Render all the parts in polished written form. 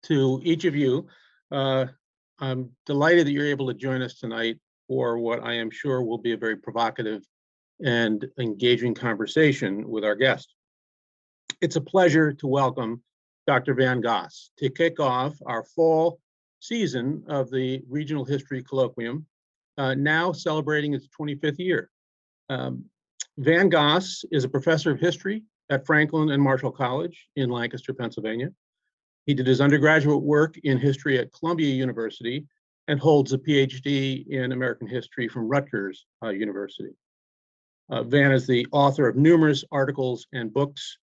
to each of you. I'm delighted that you're able to join us tonight for what I am sure will be a very provocative and engaging conversation with our guest. It's a pleasure to welcome Dr. Van Gosse to kick off our fall season of the Regional History Colloquium, now celebrating its 25th year. Van Gosse is a professor of history at Franklin and Marshall College in Lancaster, Pennsylvania. He did his undergraduate work in history at Columbia University and holds a PhD in American history from Rutgers University. Van is the author of numerous articles and books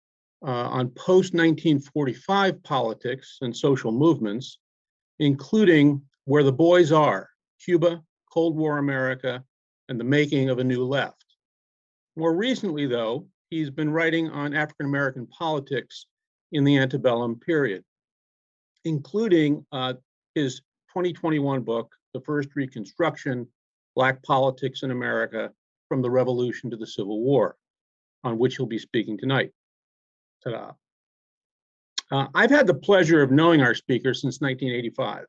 on post-1945 politics and social movements, including Where the Boys Are, Cuba, Cold War America, and the Making of a New Left. More recently, though, he's been writing on African-American politics in the antebellum period, including his 2021 book, The First Reconstruction, Black Politics in America from the Revolution to the Civil War, on which he'll be speaking tonight. Ta-da. I've had the pleasure of knowing our speaker since 1985,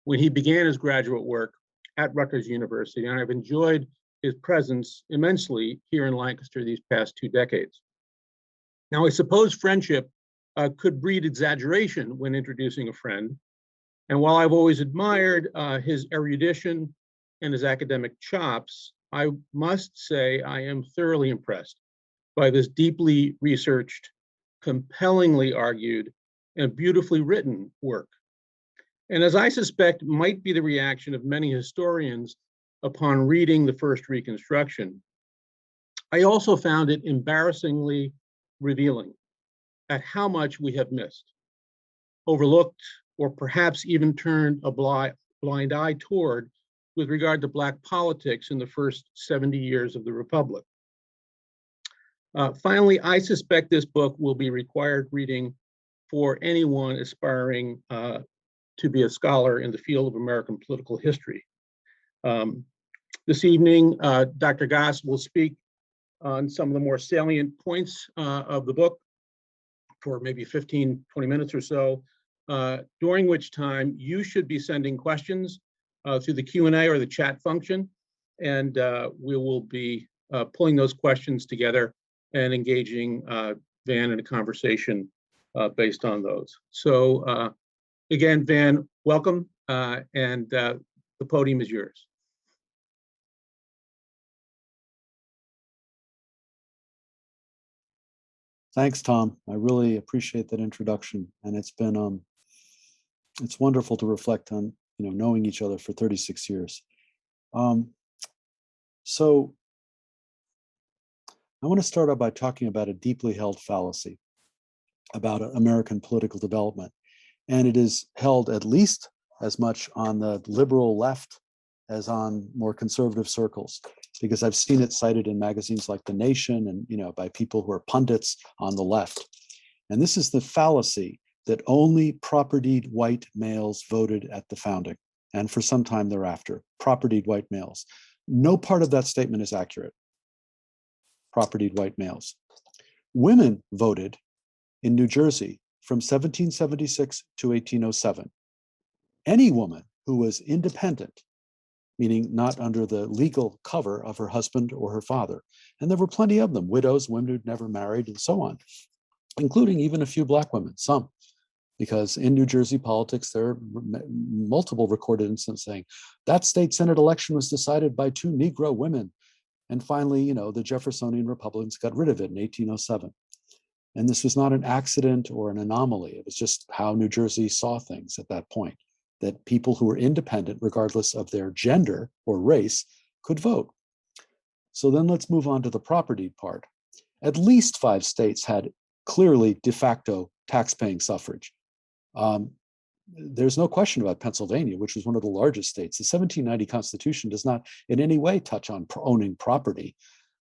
when he began his graduate work at Rutgers University, and I've enjoyed his presence immensely here in Lancaster these past 2 decades. Now, I suppose friendship could breed exaggeration when introducing a friend, and while I've always admired his erudition and his academic chops, I must say I am thoroughly impressed by this deeply researched, compellingly argued, and beautifully written work. And as I suspect might be the reaction of many historians upon reading The First Reconstruction, I also found it embarrassingly revealing at how much we have missed, overlooked, or perhaps even turned a blind eye toward with regard to Black politics in the first 70 years of the Republic. Finally, I suspect this book will be required reading for anyone aspiring to be a scholar in the field of American political history. This evening, Dr. Gosse will speak on some of the more salient points of the book for maybe 15, 20 minutes or so, during which time you should be sending questions through the Q&A or the chat function, and we will be pulling those questions together and engaging Van in a conversation based on those. So again, Van, welcome, and the podium is yours. Thanks, Tom. I really appreciate that introduction, and it's been it's wonderful to reflect on knowing each other for 36 years. So I want to start out by talking about a deeply held fallacy about American political development, and it is held at least as much on the liberal left as on more conservative circles, because I've seen it cited in magazines like The Nation and by people who are pundits on the left. And this is the fallacy that only propertied white males voted at the founding and for some time thereafter, propertied white males. No part of that statement is accurate. Propertied white males. Women voted in New Jersey from 1776 to 1807. Any woman who was independent, meaning not under the legal cover of her husband or her father. And there were plenty of them, widows, women who'd never married, and so on, including even a few Black women, some, because in New Jersey politics, there are multiple recorded instances saying that state Senate election was decided by 2 Negro women. And finally, the Jeffersonian Republicans got rid of it in 1807. And this was not an accident or an anomaly. It was just how New Jersey saw things at that point, that people who were independent, regardless of their gender or race, could vote. So then let's move on to the propertied part. At least 5 states had clearly de facto tax-paying suffrage. There's no question about Pennsylvania, which was one of the largest states. The 1790 Constitution does not in any way touch on owning property.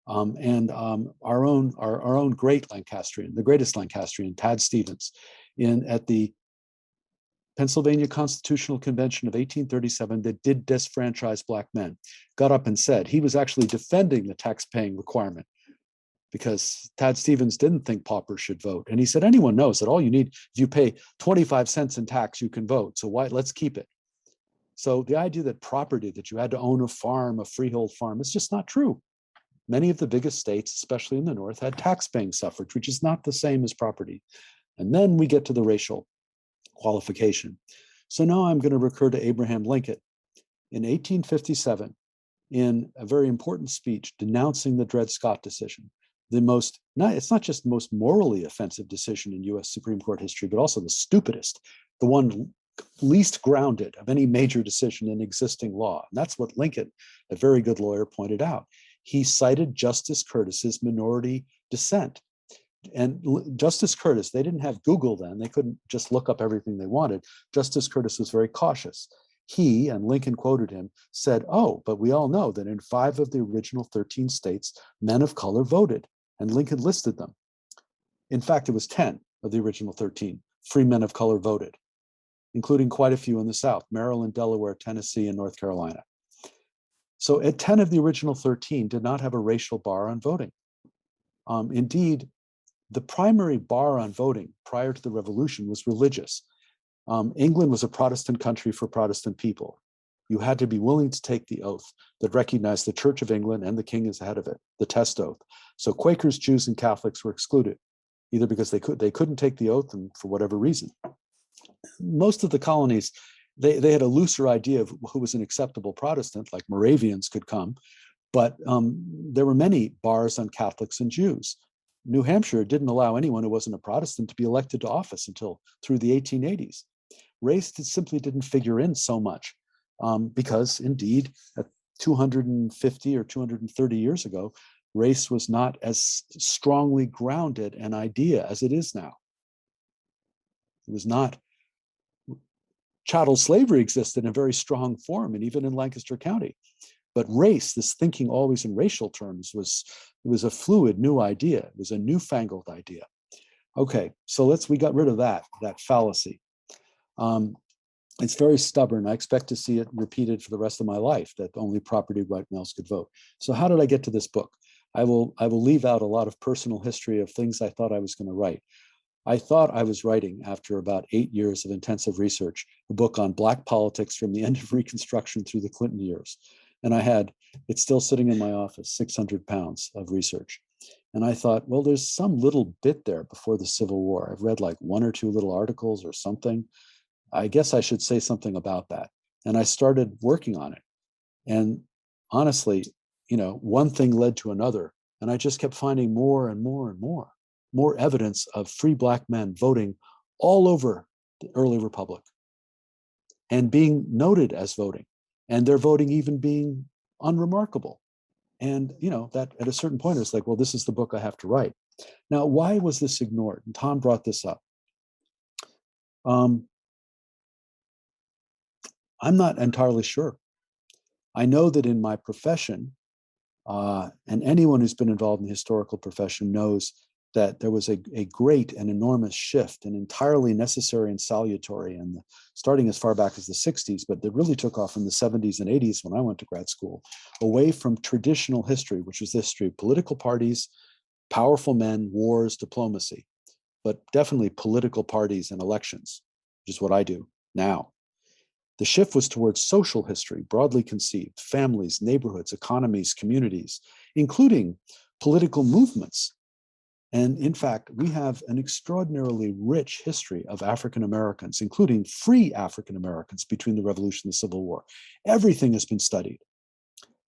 And our own great Lancastrian, the greatest Lancastrian, Tad Stevens, at the Pennsylvania Constitutional Convention of 1837 that did disfranchise Black men, got up and said he was actually defending the tax-paying requirement because Tad Stevens didn't think paupers should vote. And he said, anyone knows that all you need, if you pay 25 cents in tax, you can vote. So why, let's keep it. So the idea that property, that you had to own a farm, a freehold farm, is just not true. Many of the biggest states, especially in the North, had tax-paying suffrage, which is not the same as property. And then we get to the racial qualification. So now I'm going to recur to Abraham Lincoln. In 1857, in a very important speech denouncing the Dred Scott decision, it's not just the most morally offensive decision in US Supreme Court history, but also the stupidest, the one least grounded of any major decision in existing law. And that's what Lincoln, a very good lawyer, pointed out. He cited Justice Curtis's minority dissent. And Justice Curtis, they didn't have Google then. They couldn't just look up everything they wanted. Justice Curtis was very cautious. He, and Lincoln quoted him, said, oh, but we all know that in 5 of the original 13 states, men of color voted. And Lincoln listed them. In fact, it was 10 of the original 13 free men of color voted, including quite a few in the South, Maryland, Delaware, Tennessee, and North Carolina. So 10 of the original 13 did not have a racial bar on voting. Indeed, the primary bar on voting prior to the revolution was religious. England was a Protestant country for Protestant people. You had to be willing to take the oath that recognized the Church of England and the king as the head of it, the test oath. So Quakers, Jews, and Catholics were excluded, either because they couldn't take the oath and for whatever reason. Most of the colonies, they had a looser idea of who was an acceptable Protestant, like Moravians could come, but there were many bars on Catholics and Jews. New Hampshire didn't allow anyone who wasn't a Protestant to be elected to office until through the 1880s. Race simply didn't figure in so much because indeed, at 250 or 230 years ago, race was not as strongly grounded an idea as it is now. It was not. Chattel slavery existed in a very strong form, and even in Lancaster County. But race, this thinking always in racial terms, was a fluid new idea. It was a newfangled idea. Okay, so we got rid of that fallacy. It's very stubborn. I expect to see it repeated for the rest of my life, that only property right males could vote. So how did I get to this book? I will leave out a lot of personal history of things I thought I was going to write. I thought I was writing, after about 8 years of intensive research, a book on Black politics from the end of Reconstruction through the Clinton years. And it's still sitting in my office, 600 pounds of research. And I thought, well, there's some little bit there before the Civil War. I've read like 1 or 2 little articles or something. I guess I should say something about that. And I started working on it. And honestly, one thing led to another. And I just kept finding more and more and more evidence of free Black men voting all over the early republic and being noted as voting, and their voting even being unremarkable. And that at a certain point, it's like, well, this is the book I have to write. Now, why was this ignored? And Tom brought this up. I'm not entirely sure. I know that in my profession, and anyone who's been involved in the historical profession knows that there was a great and enormous shift, and entirely necessary and salutary, and starting as far back as the 60s, but that really took off in the 70s and 80s when I went to grad school, away from traditional history, which was the history of political parties, powerful men, wars, diplomacy, but definitely political parties and elections, which is what I do now. The shift was towards social history, broadly conceived, families, neighborhoods, economies, communities, including political movements. And in fact, we have an extraordinarily rich history of African Americans, including free African Americans between the Revolution and the Civil War. Everything has been studied.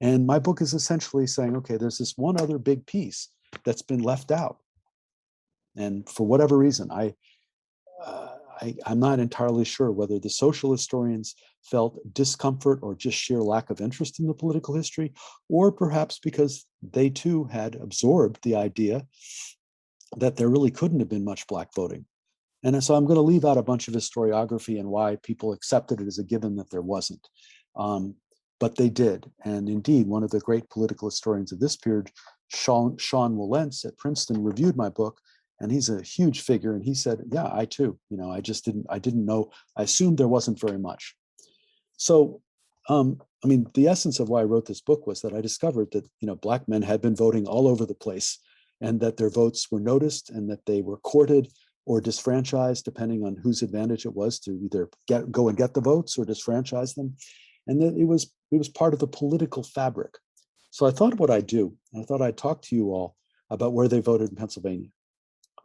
And my book is essentially saying, okay, there's this one other big piece that's been left out. And for whatever reason, I'm not entirely sure whether the social historians felt discomfort or just sheer lack of interest in the political history, or perhaps because they too had absorbed the idea that there really couldn't have been much Black voting. And so I'm going to leave out a bunch of historiography and why people accepted it as a given that there wasn't. But they did. And indeed, one of the great political historians of this period, Sean Wilentz at Princeton, reviewed my book, and he's a huge figure. And he said, yeah, I too, I didn't know, I assumed there wasn't very much. So, the essence of why I wrote this book was that I discovered that, Black men had been voting all over the place and that their votes were noticed and that they were courted or disfranchised, depending on whose advantage it was to either go and get the votes or disfranchise them. And that it was part of the political fabric. So I thought what I'd do, I thought I'd talk to you all about where they voted in Pennsylvania.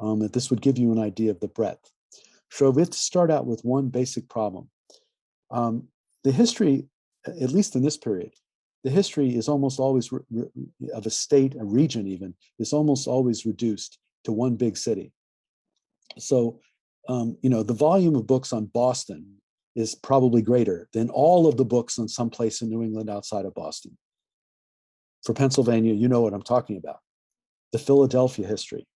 That this would give you an idea of the breadth. So we have to start out with one basic problem. The history, at least in this period, the history is almost always of a state, a region even, is almost always reduced to one big city. So, the volume of books on Boston is probably greater than all of the books on some place in New England outside of Boston. For Pennsylvania, you know what I'm talking about. The Philadelphia history.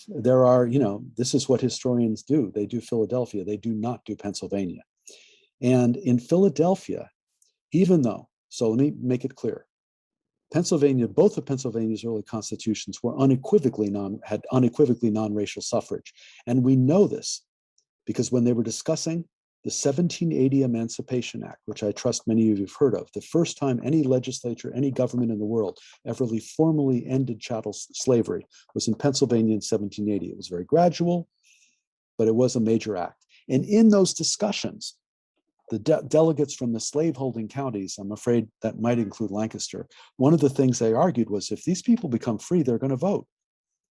There are, this is what historians do. They do Philadelphia. They do not do Pennsylvania. And in Philadelphia, even though, so let me make it clear, Pennsylvania, both of Pennsylvania's early constitutions were had unequivocally non-racial suffrage. And we know this because when they were discussing the 1780 Emancipation Act, which I trust many of you have heard of, the first time any legislature, any government in the world ever formally ended chattel slavery was in Pennsylvania in 1780. It was very gradual, but it was a major act. And in those discussions, the delegates from the slaveholding counties, I'm afraid that might include Lancaster, one of the things they argued was if these people become free, they're going to vote.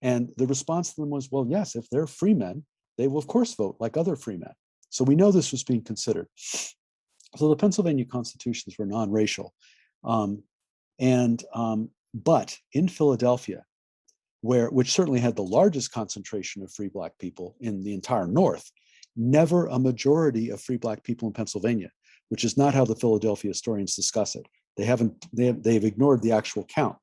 And the response to them was, well, yes, if they're free men, they will of course vote like other free men. So we know this was being considered. So the Pennsylvania constitutions were non-racial. But in Philadelphia, which certainly had the largest concentration of free Black people in the entire North, never a majority of free Black people in Pennsylvania, which is not how the Philadelphia historians discuss it. They've ignored the actual count.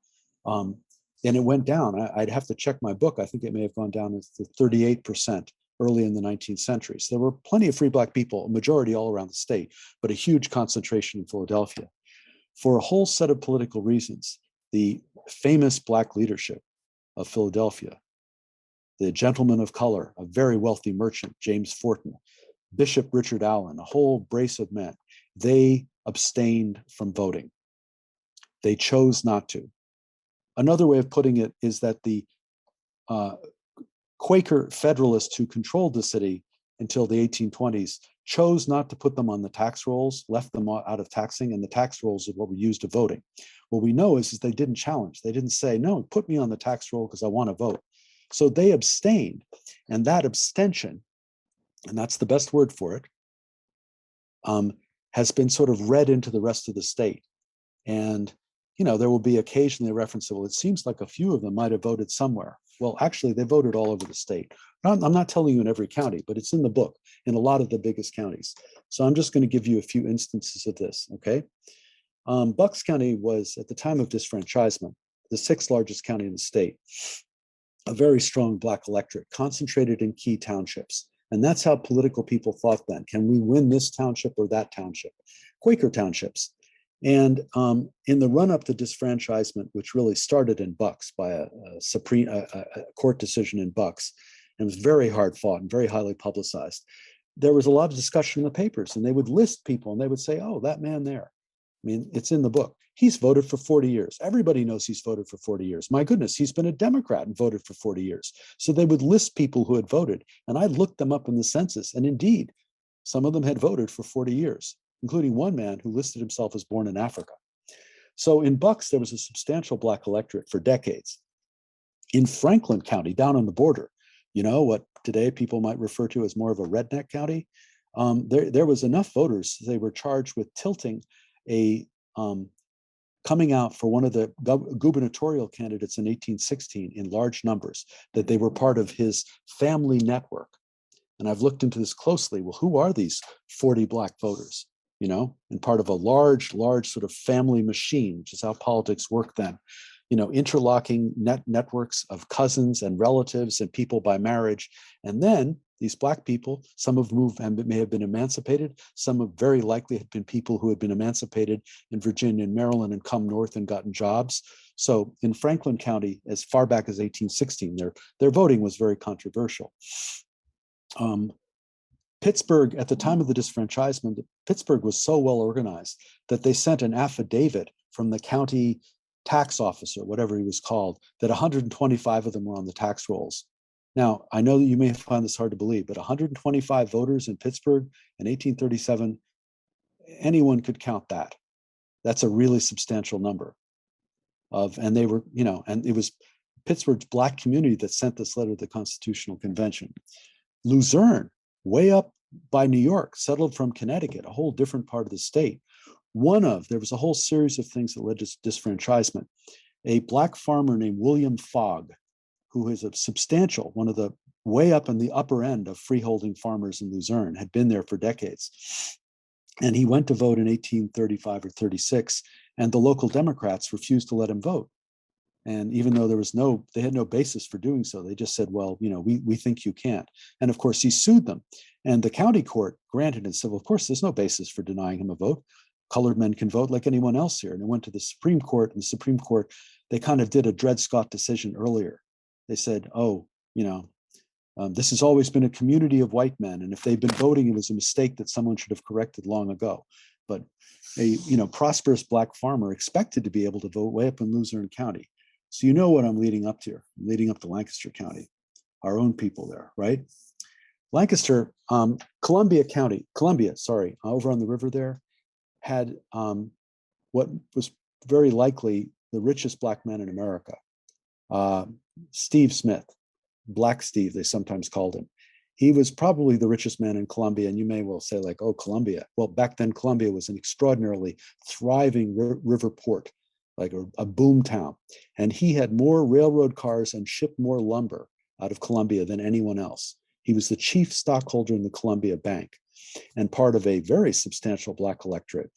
And it went down. I'd have to check my book. I think it may have gone down to 38% early in the 19th century. So there were plenty of free Black people, a majority all around the state, but a huge concentration in Philadelphia. For a whole set of political reasons, the famous Black leadership of Philadelphia, the gentleman of color, a very wealthy merchant, James Forten, Bishop Richard Allen, a whole brace of men, they abstained from voting. They chose not to. Another way of putting it is that the Quaker Federalists who controlled the city until the 1820s chose not to put them on the tax rolls, left them out of taxing, and the tax rolls is what we used to voting. What we know is they didn't challenge. They didn't say, no, put me on the tax roll because I want to vote. So they abstained, and that abstention, and that's the best word for it, has been sort of read into the rest of the state. And, there will be occasionally a reference to, well, it seems like a few of them might have voted somewhere. Well, actually, they voted all over the state. I'm not telling you in every county, but it's in the book in a lot of the biggest counties. So I'm just going to give you a few instances of this, okay? Bucks County was, at the time of disfranchisement, the sixth largest county in the state, a very strong Black electorate concentrated in key townships. And that's how political people thought then. Can we win this township or that township? Quaker townships. And in the run-up to disfranchisement, which really started in Bucks by a court decision in Bucks, and was very hard fought and very highly publicized, there was a lot of discussion in the papers, and they would list people and they would say, oh, that man there. I mean, it's in the book. He's voted for 40 years. Everybody knows he's voted for 40 years. My goodness, he's been a Democrat and voted for 40 years. So they would list people who had voted, and I looked them up in the census, and indeed, some of them had voted for 40 years, including one man who listed himself as born in Africa. So in Bucks, there was a substantial Black electorate for decades. In Franklin County, down on the border, what today people might refer to as more of a redneck county, there was enough voters, they were charged with tilting coming out for one of the gubernatorial candidates in 1816 in large numbers, that they were part of his family network. And I've looked into this closely. Well, who are these 40 Black voters? And part of a large sort of family machine, which is how politics worked then. Interlocking networks of cousins and relatives and people by marriage. And then these Black people, some of whom may have been emancipated, some of very likely had been people who had been emancipated in Virginia and Maryland and come north and gotten jobs. So in Franklin County, as far back as 1816, their voting was very controversial. Pittsburgh, at the time of the disfranchisement, Pittsburgh was so well organized that they sent an affidavit from the county tax officer, whatever he was called, that 125 of them were on the tax rolls. Now, I know that you may find this hard to believe, but 125 voters in Pittsburgh in 1837, anyone could count that. That's a really substantial number. And they were, and it was Pittsburgh's Black community that sent this letter to the Constitutional Convention. Luzerne, way up by New York, settled from Connecticut, a whole different part of the state. There was a whole series of things that led to disfranchisement. A Black farmer named William Fogg, who is a substantial, one of the way up in the upper end of freeholding farmers in Luzerne, had been there for decades. And he went to vote in 1835 or 36, and the local Democrats refused to let him vote. And even though they had no basis for doing so, they just said, well, we think you can't. And of course, he sued them. And the county court granted and said, well, of course, there's no basis for denying him a vote. Colored men can vote like anyone else here. And it went to the Supreme Court, and the Supreme Court, they kind of did a Dred Scott decision earlier. They said, this has always been a community of white men, and if they've been voting, it was a mistake that someone should have corrected long ago. But a prosperous Black farmer expected to be able to vote way up in Luzerne County. So you know what I'm leading up to here. I'm leading up to Lancaster County, our own people there, right? Lancaster, Columbia, over on the river there, had what was very likely the richest Black man in America, Steve Smith, Black Steve, they sometimes called him. He was probably the richest man in Columbia, and you may well say, like, oh, Columbia. Well, back then, Columbia was an extraordinarily thriving river port, like a boom town. And he had more railroad cars and shipped more lumber out of Columbia than anyone else. He was the chief stockholder in the Columbia Bank and part of a very substantial Black electorate.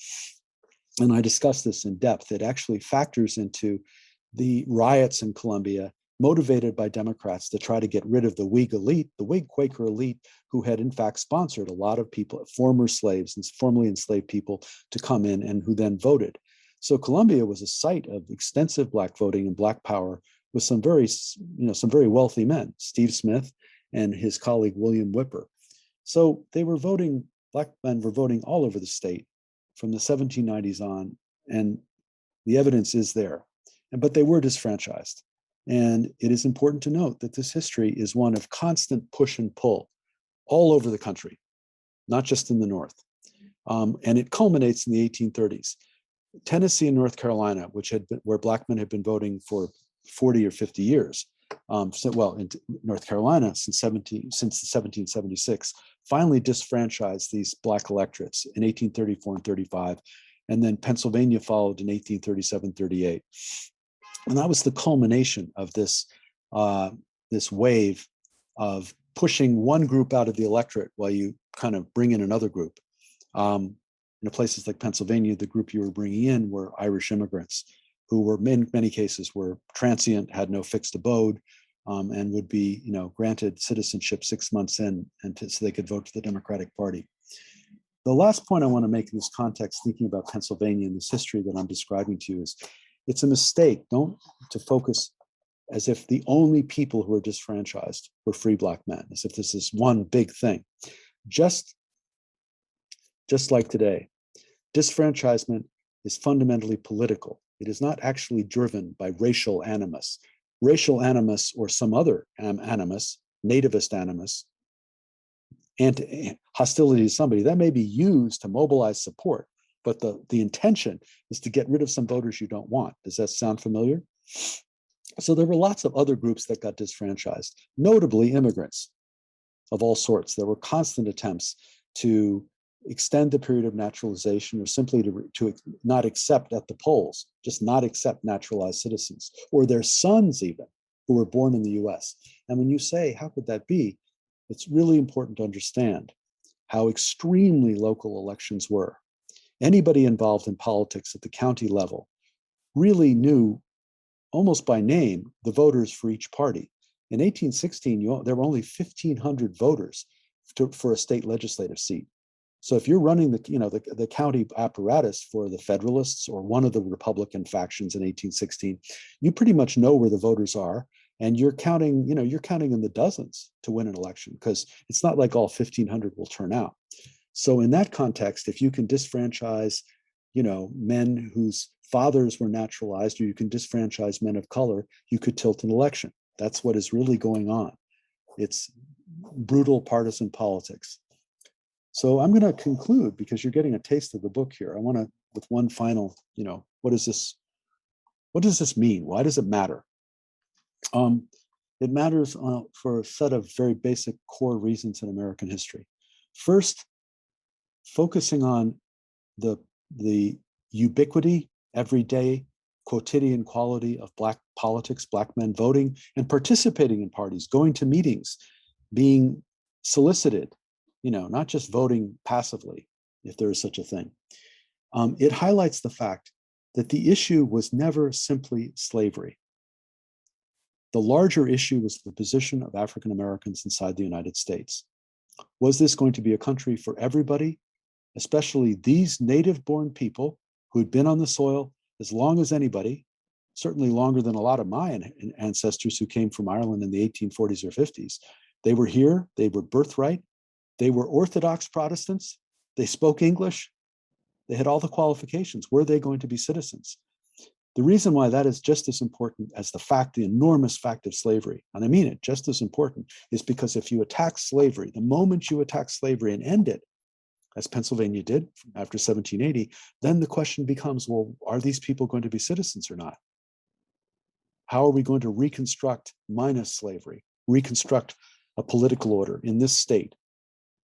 And I discussed this in depth. It actually factors into the riots in Columbia, motivated by Democrats to try to get rid of the Whig elite, the Whig Quaker elite, who had in fact sponsored a lot of people, former slaves and formerly enslaved people, to come in and who then voted. So Columbia was a site of extensive Black voting and Black power with some very wealthy men, Steve Smith and his colleague William Whipper. So they were voting, Black men were voting all over the state from the 1790s on, and the evidence is there. But they were disfranchised. And it is important to note that this history is one of constant push and pull all over the country, not just in the North. And it culminates in the 1830s. Tennessee and North Carolina, where Black men had been voting for 40 or 50 years, in North Carolina since the 1776, finally disfranchised these Black electorates in 1834 and 35. And then Pennsylvania followed in 1837-38. And that was the culmination of this wave of pushing one group out of the electorate while you kind of bring in another group. In places like Pennsylvania, the group you were bringing in were Irish immigrants who were in many cases were transient, had no fixed abode, and would be granted citizenship 6 months in, so they could vote for the Democratic Party. The last point I want to make in this context, thinking about Pennsylvania and this history that I'm describing to you, is it's a mistake to focus as if the only people who are disfranchised were free Black men, as if this is one big thing. Just like today, disfranchisement is fundamentally political. It is not actually driven by racial animus. Racial animus or some other animus, nativist animus, and hostility to somebody, that may be used to mobilize support, but the intention is to get rid of some voters you don't want. Does that sound familiar? So there were lots of other groups that got disfranchised, notably immigrants of all sorts. There were constant attempts to extend the period of naturalization, or simply to not accept at the polls, just not accept naturalized citizens, or their sons even, who were born in the US. And when you say, how could that be? It's really important to understand how extremely local elections were. Anybody involved in politics at the county level really knew, almost by name, the voters for each party. In 1816, there were only 1,500 voters for a state legislative seat. So if you're running the county apparatus for the Federalists or one of the Republican factions in 1816, you pretty much know where the voters are, and you're counting in the dozens to win an election, because it's not like all 1,500 will turn out. So in that context, if you can disfranchise, men whose fathers were naturalized, or you can disfranchise men of color, you could tilt an election. That's what is really going on. It's brutal partisan politics. So I'm going to conclude, because you're getting a taste of the book here. I want to, with one final, what does this mean? Why does it matter? It matters for a set of very basic core reasons in American history. First, focusing on the ubiquity, everyday, quotidian quality of Black politics, Black men voting and participating in parties, going to meetings, being solicited, not just voting passively, if there is such a thing. It highlights the fact that the issue was never simply slavery. The larger issue was the position of African Americans inside the United States. Was this going to be a country for everybody, especially these native-born people who had been on the soil as long as anybody, certainly longer than a lot of my ancestors who came from Ireland in the 1840s or 50s. They were here, they were birthright, they were Orthodox Protestants, they spoke English, they had all the qualifications. Were they going to be citizens? The reason why that is just as important as the enormous fact of slavery, and I mean it, just as important, is because if you attack slavery, the moment you attack slavery and end it, as Pennsylvania did after 1780, then the question becomes, well, are these people going to be citizens or not? How are we going to reconstruct, minus slavery, reconstruct a political order in this state?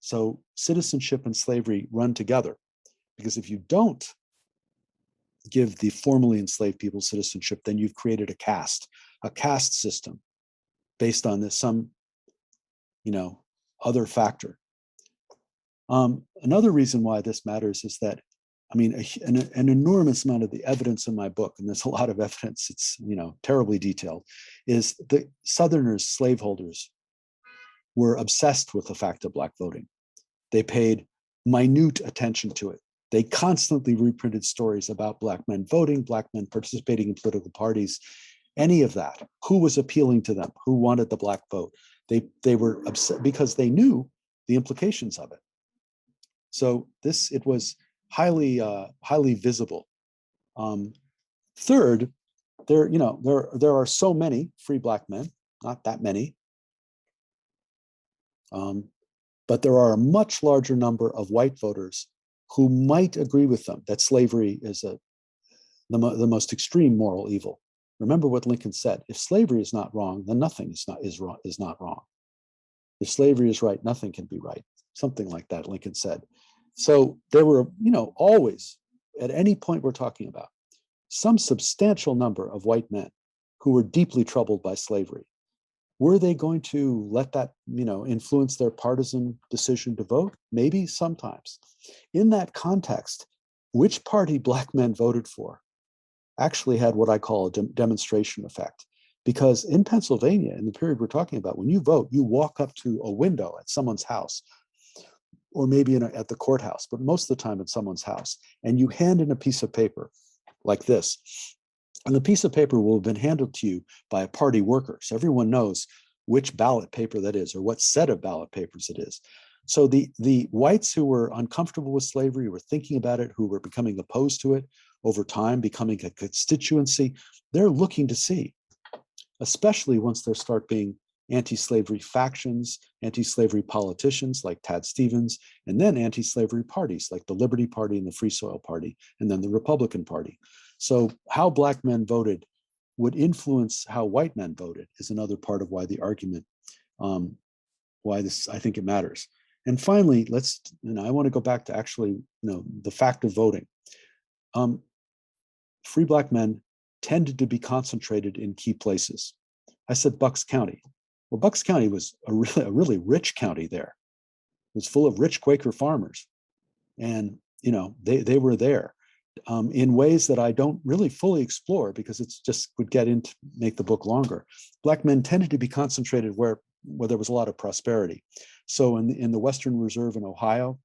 So citizenship and slavery run together, because if you don't give the formerly enslaved people citizenship, then you've created a caste system based on this, some, other factor. Another reason why this matters is that, an enormous amount of the evidence in my book, and there's a lot of evidence, it's, terribly detailed, is the Southerners, slaveholders, were obsessed with the fact of Black voting. They paid minute attention to it. They constantly reprinted stories about Black men voting, Black men participating in political parties, any of that. Who was appealing to them? Who wanted the Black vote? They were upset because they knew the implications of it. So it was highly visible. Third, there are so many free Black men, not that many, but there are a much larger number of white voters who might agree with them that slavery is the most extreme moral evil. Remember what Lincoln said: if slavery is not wrong, then nothing is not wrong. If slavery is right, nothing can be right. Something like that, Lincoln said. So there were, always, at any point we're talking about, some substantial number of white men who were deeply troubled by slavery. Were they going to let that, influence their partisan decision to vote? Maybe, sometimes. In that context, which party Black men voted for actually had what I call a demonstration effect. Because in Pennsylvania, in the period we're talking about, when you vote, you walk up to a window at someone's house, or maybe at the courthouse, but most of the time at someone's house, and you hand in a piece of paper like this. And the piece of paper will have been handed to you by a party worker. So everyone knows which ballot paper that is, or what set of ballot papers it is. So the whites who were uncomfortable with slavery, who were thinking about it, who were becoming opposed to it over time, becoming a constituency, they're looking to see, especially once there start being anti-slavery factions, anti-slavery politicians like Tad Stevens, and then anti-slavery parties like the Liberty Party and the Free Soil Party, and then the Republican Party. So how Black men voted would influence how white men voted is another part of why the argument, why this, I think it matters. And finally, I want to go back to actually, the fact of voting. Free Black men tended to be concentrated in key places. I said Bucks County. Well, Bucks County was a really rich county there. It was full of rich Quaker farmers. And, they were there in ways that I don't really fully explore because it's just would make the book longer. Black men tended to be concentrated where there was a lot of prosperity. So in the Western Reserve in Ohio,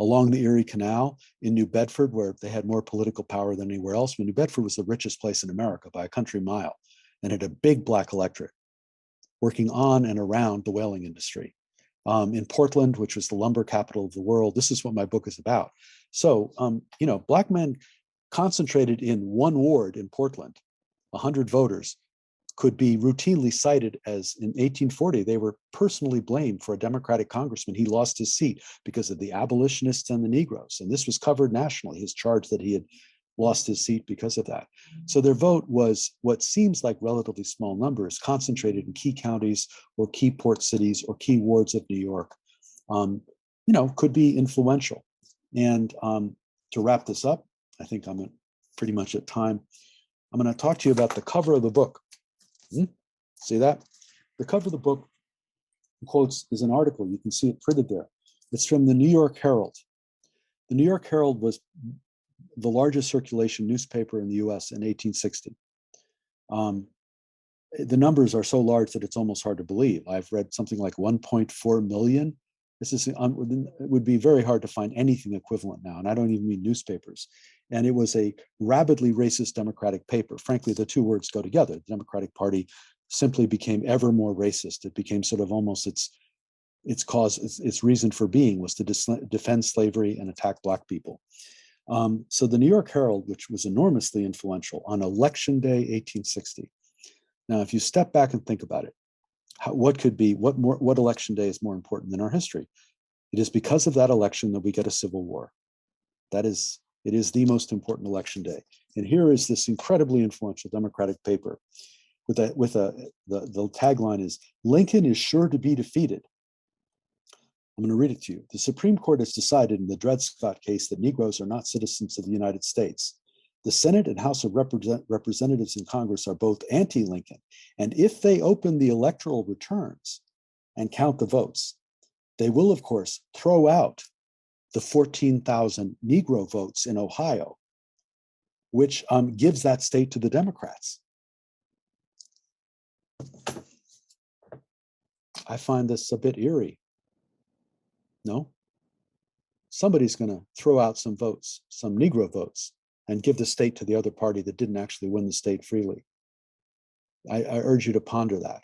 along the Erie Canal, in New Bedford, where they had more political power than anywhere else. New Bedford was the richest place in America by a country mile, and had a big Black electorate working on and around the whaling industry. In Portland, which was the lumber capital of the world, this is what my book is about. So, Black men concentrated in one ward in Portland, 100 voters, could be routinely cited as, in 1840, they were personally blamed for a Democratic congressman. He lost his seat because of the abolitionists and the Negroes. And this was covered nationally, his charge that he had lost his seat because of that. So their vote was what seems like relatively small numbers, concentrated in key counties or key port cities or key wards of New York, could be influential. And to wrap this up, I think I'm pretty much at time. I'm going to talk to you about the cover of the book. See that? The cover of the book, quotes, is an article. You can see it printed there. It's from the New York Herald. The New York Herald was the largest circulation newspaper in the US in 1860. The numbers are so large that it's almost hard to believe. I've read something like 1.4 million. It would be very hard to find anything equivalent now, and I don't even mean newspapers. And it was a rabidly racist Democratic paper. Frankly, the two words go together. The Democratic Party simply became ever more racist. It became sort of almost its reason for being was to defend slavery and attack Black people. So the New York Herald, which was enormously influential on Election Day 1860. Now, if you step back and think about it, what election day is more important than our history? It is because of that election that we get a civil war. It is the most important election day. And here is this incredibly influential Democratic paper the tagline is, "Lincoln is sure to be defeated." I'm going to read it to you. "The Supreme Court has decided in the Dred Scott case that Negroes are not citizens of the United States. The Senate and House of Representatives in Congress are both anti-Lincoln, and if they open the electoral returns and count the votes, they will, of course, throw out the 14,000 Negro votes in Ohio, which gives that state to the Democrats." I find this a bit eerie. No? Somebody's going to throw out some votes, some Negro votes, and give the state to the other party that didn't actually win the state freely. I urge you to ponder that.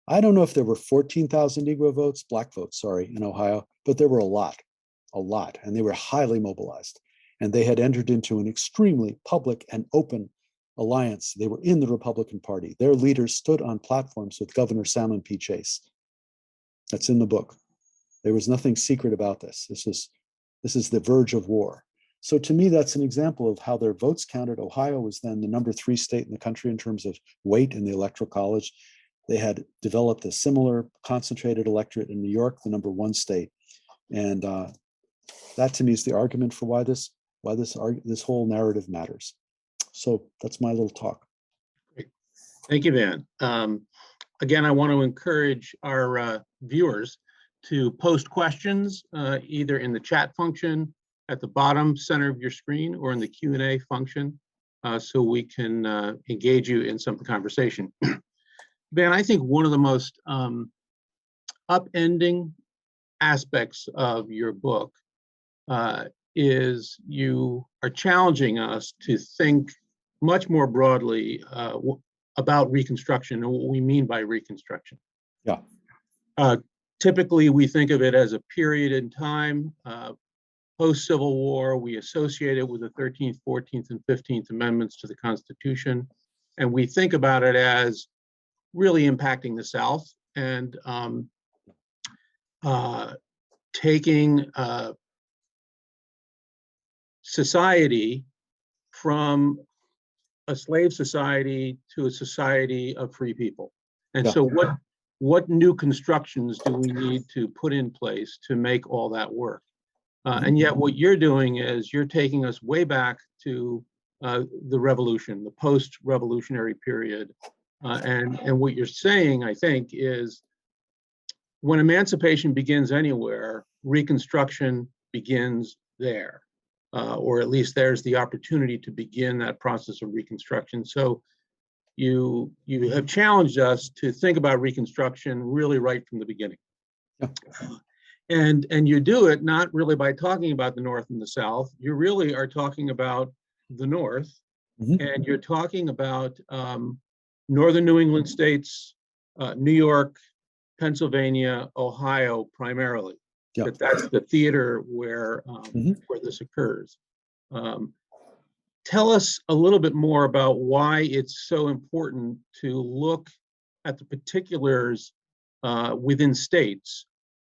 I don't know if there were 14,000 Negro votes, Black votes, sorry, in Ohio, but there were a lot, and they were highly mobilized. And they had entered into an extremely public and open alliance. They were in the Republican Party. Their leaders stood on platforms with Governor Salmon P. Chase. That's in the book. There was nothing secret about this. This is the verge of war. So to me, that's an example of how their votes counted. Ohio was then the number 3 state in the country in terms of weight in the Electoral College. They had developed a similar concentrated electorate in New York, the number 1 state. And that to me is the argument for why this whole narrative matters. So that's my little talk. Great. Thank you, Van. Again, I want to encourage our viewers to post questions either in the chat function at the bottom center of your screen or in the Q&A function so we can engage you in some conversation. Van, I think one of the most upending aspects of your book is you are challenging us to think much more broadly about Reconstruction and what we mean by Reconstruction. Yeah. Typically, we think of it as a period in time. Post-Civil War, we associate it with the 13th, 14th, and 15th Amendments to the Constitution. And we think about it as really impacting the South and taking society from a slave society to a society of free people. And so what new constructions do we need to put in place to make all that work? And yet what you're doing is you're taking us way back to the revolution, the post-revolutionary period. And what you're saying, I think, is when emancipation begins anywhere, Reconstruction begins there. Or at least there's the opportunity to begin that process of Reconstruction. So you have challenged us to think about Reconstruction really right from the beginning. Yeah. And you do it not really by talking about the North and the South. You really are talking about the North, and you're talking about northern New England states, New York, Pennsylvania, Ohio, primarily. Yeah. That's the theater where this occurs. tell us a little bit more about why it's so important to look at the particulars within states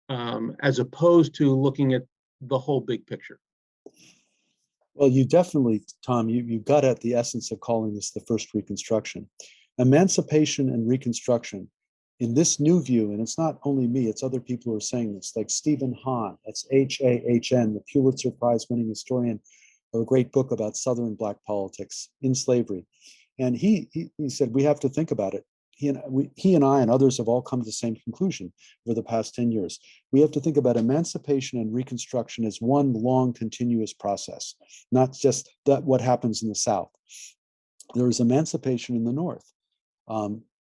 as opposed to looking at the whole big picture. Well, you definitely, Tom, you got at the essence of calling this the First Reconstruction. Emancipation and Reconstruction, in this new view, and it's not only me, it's other people who are saying this, like Stephen Hahn, that's Hahn, the Pulitzer Prize winning historian of a great book about Southern Black politics in slavery. And he said, we have to think about it. He and I and others have all come to the same conclusion over the past 10 years. We have to think about emancipation and Reconstruction as one long, continuous process, not just what happens in the South. There is emancipation in the North.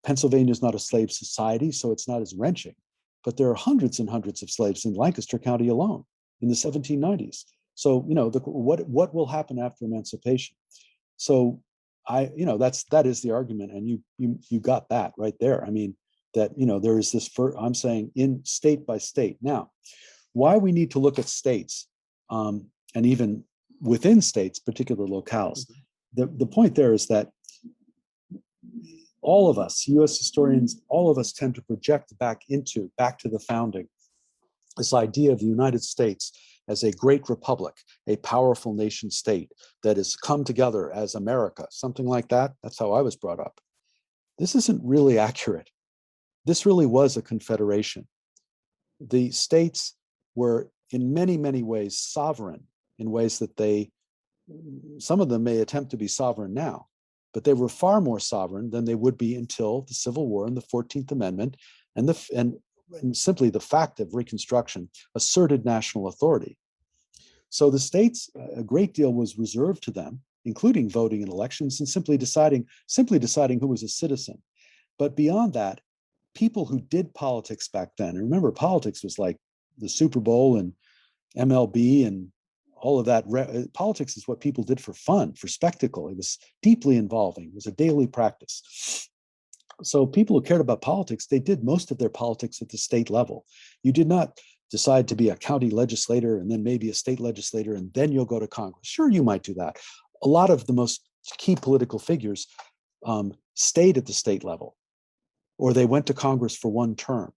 Pennsylvania is not a slave society, so it's not as wrenching, but there are hundreds and hundreds of slaves in Lancaster County alone in the 1790s. So, what will happen after emancipation? So that is the argument, and you got that right there. I mean, that there is this. I'm saying in state by state. Now, why we need to look at states, and even within states, particular locales. The point there is that all of us, U.S. historians, all of us tend to project back to the founding, this idea of the United States as a great republic, a powerful nation state that has come together as America, something like that. That's how I was brought up. This isn't really accurate. This really was a confederation. The states were in many, many ways sovereign in ways that some of them may attempt to be sovereign now, but they were far more sovereign than they would be until the Civil War and the 14th Amendment and simply the fact of Reconstruction asserted national authority. So the states, a great deal was reserved to them, including voting in elections and simply deciding who was a citizen. But beyond that, people who did politics back then, and remember, politics was like the Super Bowl and MLB and all of that. Politics is what people did for fun, for spectacle. It was deeply involving. It was a daily practice. So people who cared about politics, they did most of their politics at the state level. You did not decide to be a county legislator and then maybe a state legislator and then you'll go to Congress. Sure, you might do that. A lot of the most key political figures stayed at the state level, or they went to Congress for one term.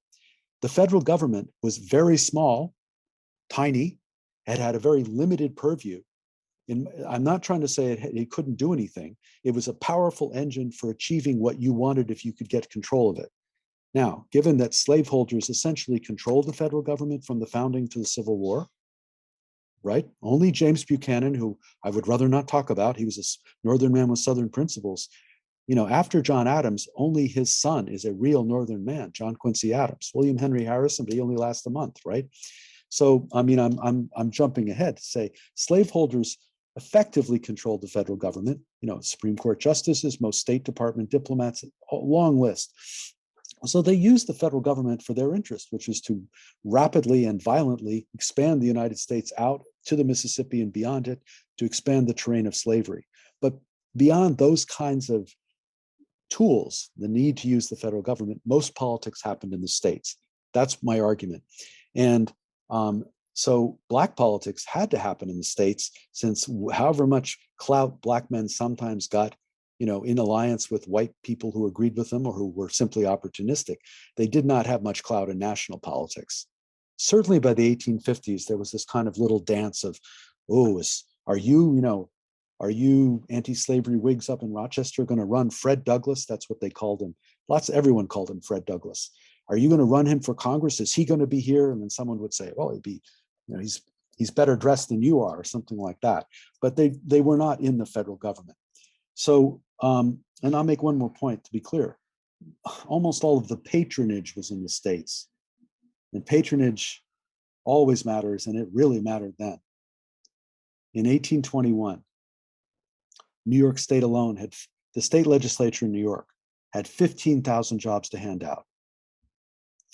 The federal government was very small, tiny, had a very limited purview. I'm not trying to say it couldn't do anything. It was a powerful engine for achieving what you wanted if you could get control of it. Now, given that slaveholders essentially controlled the federal government from the founding to the Civil War, right? Only James Buchanan, who I would rather not talk about, he was a Northern man with Southern principles. After John Adams, only his son is a real Northern man, John Quincy Adams. William Henry Harrison, but he only lasts a month, right? So, I mean, I'm jumping ahead to say slaveholders effectively controlled the federal government. Supreme Court justices, most State Department diplomats, a long list. So they used the federal government for their interest, which was to rapidly and violently expand the United States out to the Mississippi and beyond it, to expand the terrain of slavery. But beyond those kinds of tools, the need to use the federal government, most politics happened in the states. That's my argument. And so Black politics had to happen in the states, since however much clout Black men sometimes got, in alliance with white people who agreed with them or who were simply opportunistic, they did not have much clout in national politics. Certainly by the 1850s, there was this kind of little dance of, are you anti-slavery Whigs up in Rochester going to run Fred Douglass? That's what they called him. Everyone called him Fred Douglass. Are you going to run him for Congress? Is he going to be here? And then someone would say, well, he's better dressed than you are, or something like that. But they were not in the federal government. So, and I'll make one more point to be clear. Almost all of the patronage was in the states. And patronage always matters, and it really mattered then. In 1821, New York State alone the state legislature in New York had 15,000 jobs to hand out.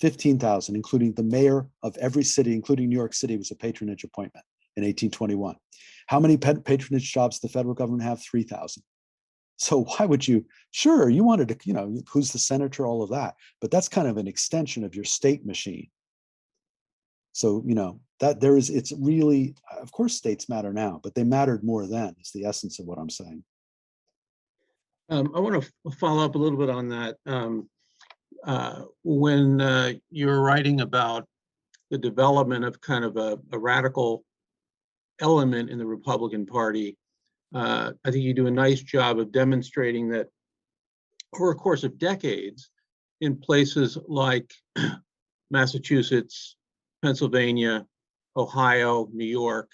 15,000, including the mayor of every city, including New York City, was a patronage appointment in 1821. How many patronage jobs did the federal government have? 3,000. So why would you? Sure, you wanted to, who's the senator, all of that, but that's kind of an extension of your state machine. So, that it's really, of course, states matter now, but they mattered more then, is the essence of what I'm saying. I want to follow up a little bit on that. When you're writing about the development of kind of a radical element in the Republican Party, I think you do a nice job of demonstrating that over a course of decades, in places like Massachusetts, Pennsylvania, Ohio, New York,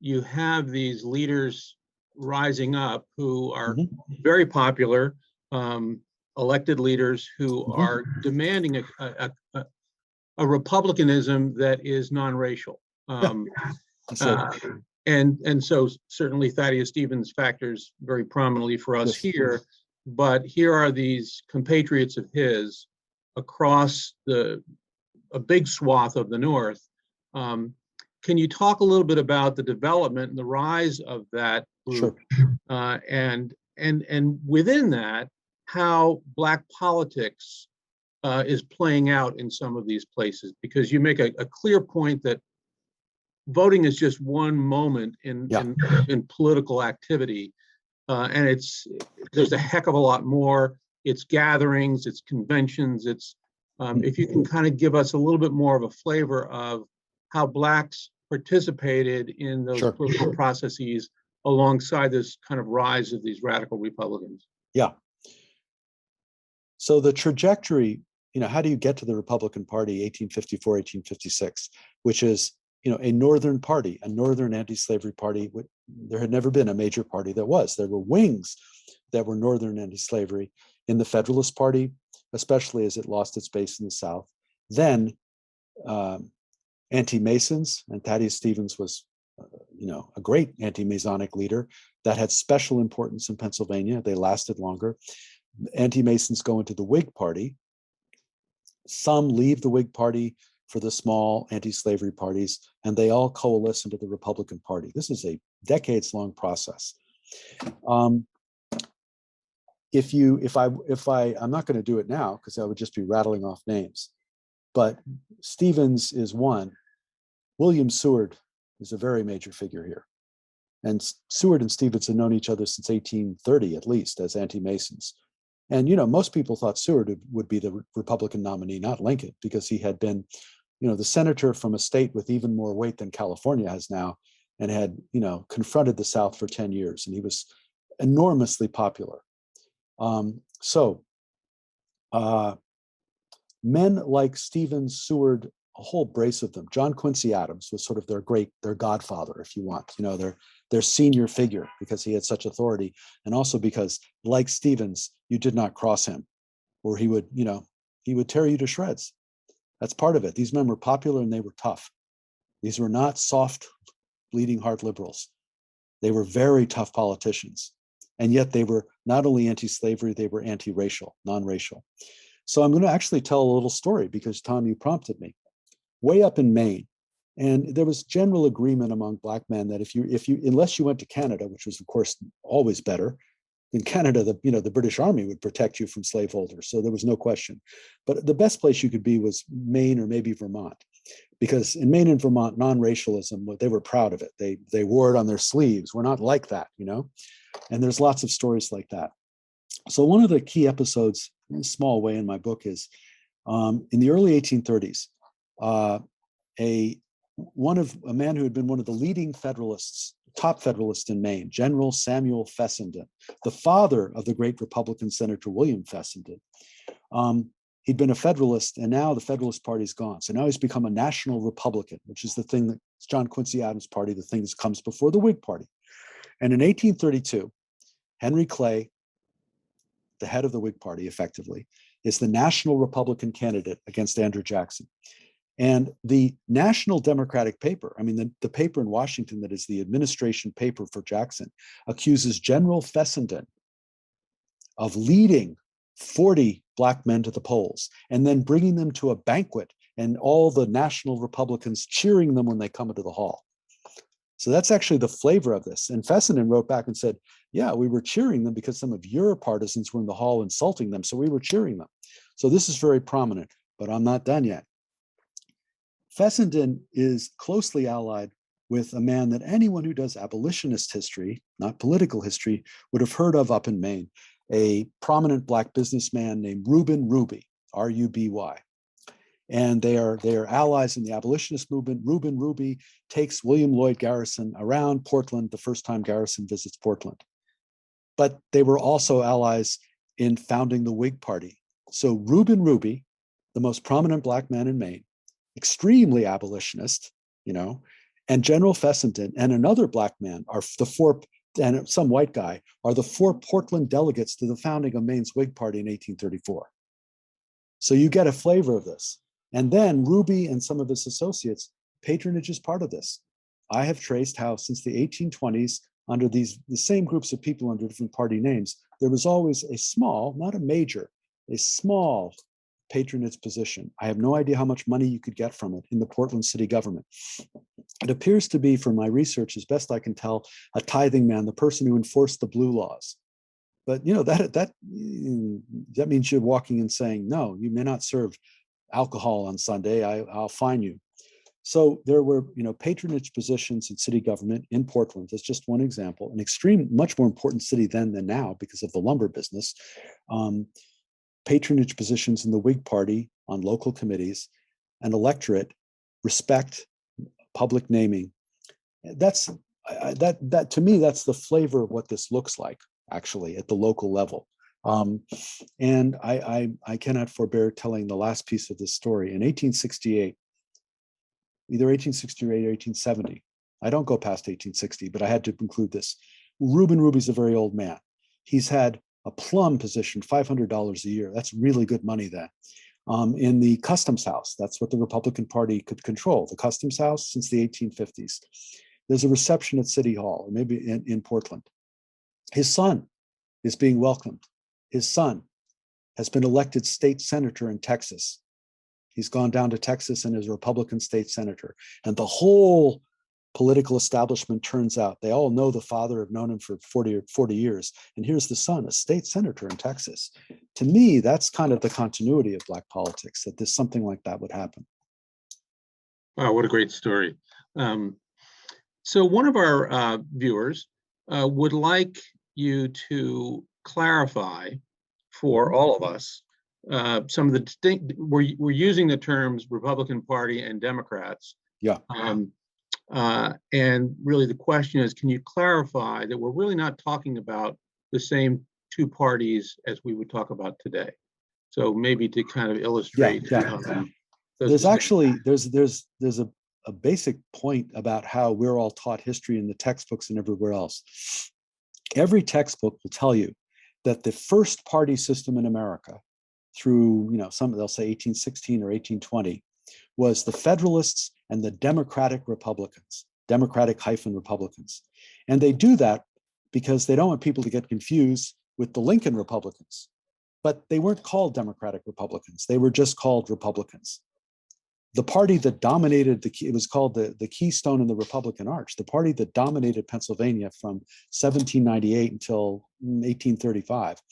you have these leaders rising up who are very popular, elected leaders who are demanding a republicanism that is non-racial. And so certainly Thaddeus Stevens factors very prominently for us here, but here are these compatriots of his across a big swath of the North. Can you talk a little bit about the development and the rise of that group? Sure. And within that, how Black politics is playing out in some of these places? Because you make a clear point that voting is just one moment in political activity, and there's a heck of a lot more. It's gatherings, it's conventions, it's if you can kind of give us a little bit more of a flavor of how Blacks participated in those political processes alongside this kind of rise of these radical Republicans. Yeah. So the trajectory, how do you get to the Republican Party 1854, 1856, which is, a Northern party, a Northern anti-slavery party. There had never been a major party that was. There were wings that were Northern anti-slavery in the Federalist Party, especially as it lost its base in the South. Then anti-Masons, and Thaddeus Stevens was, a great anti-Masonic leader that had special importance in Pennsylvania. They lasted longer. Anti-Masons go into the Whig Party. Some leave the Whig Party for the small anti-slavery parties, and they all coalesce into the Republican Party. This is a decades-long process. I'm not going to do it now because I would just be rattling off names, but Stevens is one. William Seward is a very major figure here. And Seward and Stevens have known each other since 1830, at least, as anti-Masons. And, most people thought Seward would be the Republican nominee, not Lincoln, because he had been, the senator from a state with even more weight than California has now, and had, confronted the South for 10 years. And he was enormously popular. Men like Stevens, Seward, a whole brace of them. John Quincy Adams was sort of their godfather, if you want, their senior figure, because he had such authority. And also because, like Stevens, you did not cross him, or he would tear you to shreds. That's part of it. These men were popular and they were tough. These were not soft, bleeding heart liberals. They were very tough politicians. And yet they were not only anti-slavery, they were anti-racial, non-racial. So I'm going to actually tell a little story because, Tom, you prompted me. Way up in Maine, and there was general agreement among Black men that if you unless you went to Canada, which was of course always better, in Canada, the British Army would protect you from slaveholders, so there was no question. But the best place you could be was Maine or maybe Vermont, because in Maine and Vermont, non-racialism, they were proud of it. They wore it on their sleeves. We're not like that, And there's lots of stories like that. So one of the key episodes, in a small way, in my book is in the early 1830s, a man who had been one of the leading Federalists, top Federalist in Maine, General Samuel Fessenden, the father of the great Republican Senator William Fessenden. He'd been a Federalist, and now the Federalist Party's gone. So now he's become a national Republican, which is the thing that John Quincy Adams' party, the thing that comes before the Whig Party. And in 1832, Henry Clay, the head of the Whig Party, effectively, is the national Republican candidate against Andrew Jackson. And the National Democratic paper, the paper in Washington that is the administration paper for Jackson, accuses General Fessenden of leading 40 Black men to the polls and then bringing them to a banquet and all the national Republicans cheering them when they come into the hall. So that's actually the flavor of this. And Fessenden wrote back and said, yeah, we were cheering them because some of your partisans were in the hall insulting them, so we were cheering them. So this is very prominent, but I'm not done yet. Fessenden is closely allied with a man that anyone who does abolitionist history, not political history, would have heard of up in Maine, a prominent Black businessman named Reuben Ruby, R-U-B-Y. And they are allies in the abolitionist movement. Reuben Ruby takes William Lloyd Garrison around Portland the first time Garrison visits Portland. But they were also allies in founding the Whig Party. So Reuben Ruby, the most prominent Black man in Maine, extremely abolitionist, and General Fessenden and another Black man are the four, and some white guy, are the four Portland delegates to the founding of Maine's Whig Party in 1834. So you get a flavor of this. And then Ruby and some of his associates, patronage is part of this. I have traced how since the 1820s, under the same groups of people under different party names, there was always a small, not a major, a small patronage position. I have no idea how much money you could get from it in the Portland city government. It appears to be, from my research, as best I can tell, a tithing man, the person who enforced the blue laws. But that means you're walking and saying, no, you may not serve alcohol on Sunday, I'll fine you. So there were, patronage positions in city government in Portland. That's just one example. An extreme, much more important city then than now because of the lumber business. Patronage positions in the Whig Party on local committees, an electorate, respect, public naming. That's that to me, that's the flavor of what this looks like actually at the local level. And I cannot forbear telling the last piece of this story. In 1868, either 1868 or 1870, I don't go past 1860, but I had to include this. Reuben Ruby's a very old man. He's had a plum position, $500 a year. That's really good money then. In the Customs House, that's what the Republican Party could control, the Customs House since the 1850s. There's a reception at City Hall, or maybe in Portland. His son is being welcomed. His son has been elected state senator in Texas. He's gone down to Texas and is a Republican state senator. And the whole political establishment turns out. They all know the father, have known him for 40 years. And here's the son, a state senator in Texas. To me, that's kind of the continuity of Black politics, that there's something like that would happen. Wow, what a great story. So one of our viewers would like you to clarify for all of us some of the distinct, we're using the terms Republican Party and Democrats. Yeah. And really the question is, can you clarify that we're really not talking about the same two parties as we would talk about today? So maybe to kind of illustrate. There's actually, there's a basic point about how we're all taught history in the textbooks and everywhere else. Every textbook will tell you that the first party system in America through, some they'll say 1816 or 1820, was the Federalists and the Democratic Republicans, Democratic-Republicans. And they do that because they don't want people to get confused with the Lincoln Republicans. But they weren't called Democratic Republicans. They were just called Republicans. The party that dominated, it was called the Keystone in the Republican Arch, the party that dominated Pennsylvania from 1798 until 1835.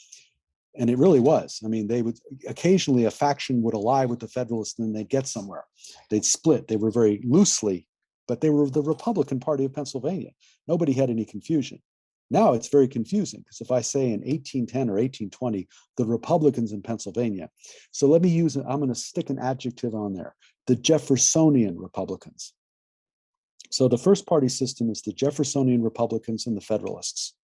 And it really was. I mean, they would occasionally, a faction would ally with the Federalists and then they'd get somewhere. They'd split. They were very loosely, but they were the Republican Party of Pennsylvania. Nobody had any confusion. Now it's very confusing because if I say in 1810 or 1820, the Republicans in Pennsylvania. So let me use, I'm going to stick an adjective on there, the Jeffersonian Republicans. So the first party system is the Jeffersonian Republicans and the Federalists.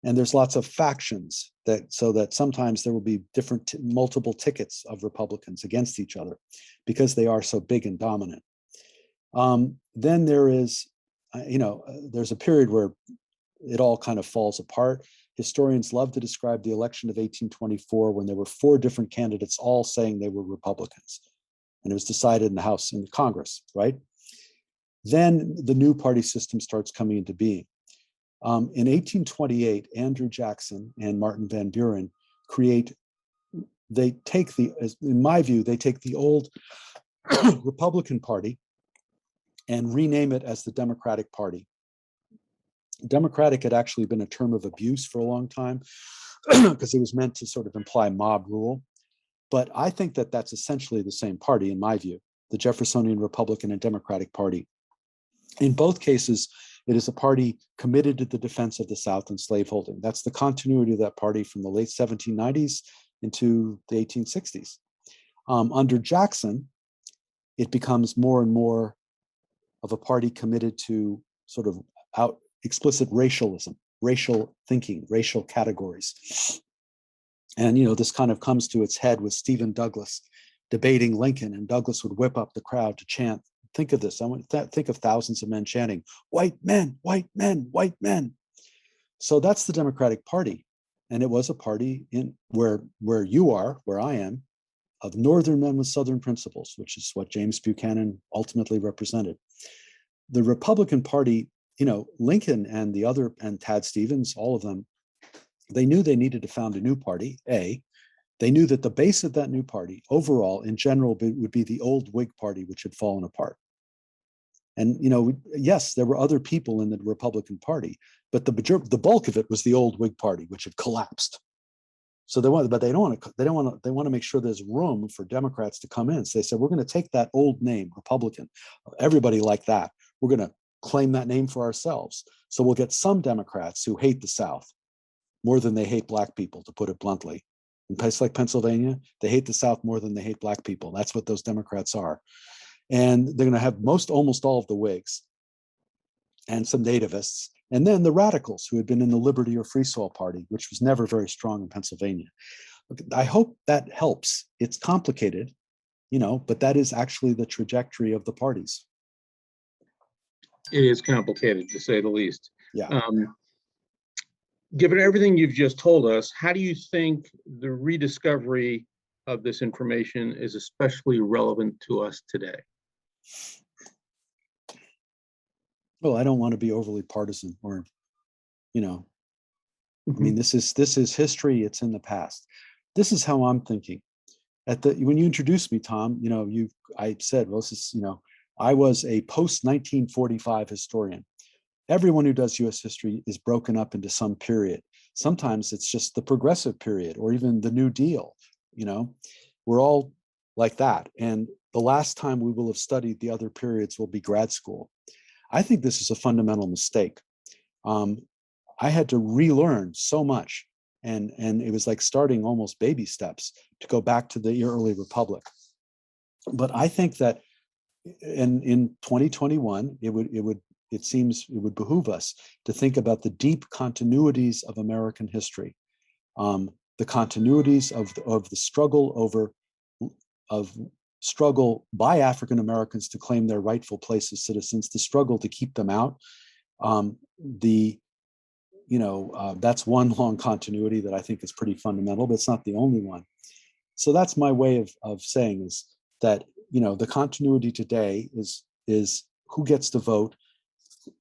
And there's lots of factions so that sometimes there will be different, multiple tickets of Republicans against each other because they are so big and dominant. Then there is, there's a period where it all kind of falls apart. Historians love to describe the election of 1824 when there were 4 different candidates all saying they were Republicans. And it was decided in the House and the Congress, right? Then the new party system starts coming into being. In 1828, Andrew Jackson and Martin Van Buren in my view, they take the old Republican Party and rename it as the Democratic Party. Democratic had actually been a term of abuse for a long time because it was meant to sort of imply mob rule. But I think that that's essentially the same party in my view. the Jeffersonian Republican and Democratic Party. In both cases, it is a party committed to the defense of the South and slaveholding. That's the continuity of that party from the late 1790s into the 1860s. Under Jackson, it becomes more and more of a party committed to sort of explicit racialism, racial thinking, racial categories. And, this kind of comes to its head with Stephen Douglas debating Lincoln, and Douglas would whip up the crowd to chant. Think of this. I want to think of thousands of men chanting, "White men, white men, white men." So that's the Democratic Party. And it was a party where you are, where I am, of Northern men with Southern principles, which is what James Buchanan ultimately represented. The Republican Party, Lincoln and Tad Stevens, all of them, they knew they needed to found a new party, A. They knew that the base of that new party, overall, in general, would be the old Whig Party, which had fallen apart. And, yes, there were other people in the Republican Party, but the bulk of it was the old Whig Party, which had collapsed. So they want to make sure there's room for Democrats to come in. So they said, we're going to take that old name, Republican, everybody like that. We're going to claim that name for ourselves. So we'll get some Democrats who hate the South more than they hate Black people, to put it bluntly. In places like Pennsylvania, they hate the South more than they hate Black people. That's what those Democrats are. And they're going to have almost all of the Whigs and some nativists, and then the radicals who had been in the Liberty or Free Soil Party, which was never very strong in Pennsylvania. I hope that helps. It's complicated, but that is actually the trajectory of the parties. It is complicated, to say the least. Yeah. Given everything you've just told us, how do you think the rediscovery of this information is especially relevant to us today? Well, I don't want to be overly partisan or, I mean, this is history. It's in the past. This is how I'm thinking. When you introduced me, Tom, I said, well, this is, I was a post-1945 historian. Everyone who does US history is broken up into some period. Sometimes it's just the progressive period or even the New Deal. We're all like that. And the last time we will have studied the other periods will be grad school. I think this is a fundamental mistake. I had to relearn so much, and it was like starting almost baby steps to go back to the early republic. But I think that in 2021, it would behoove us to think about the deep continuities of American history, the continuities of the struggle by African Americans to claim their rightful place as citizens, the struggle to keep them out. That's one long continuity that I think is pretty fundamental, but it's not the only one. So that's my way of saying is that, the continuity today is who gets to vote,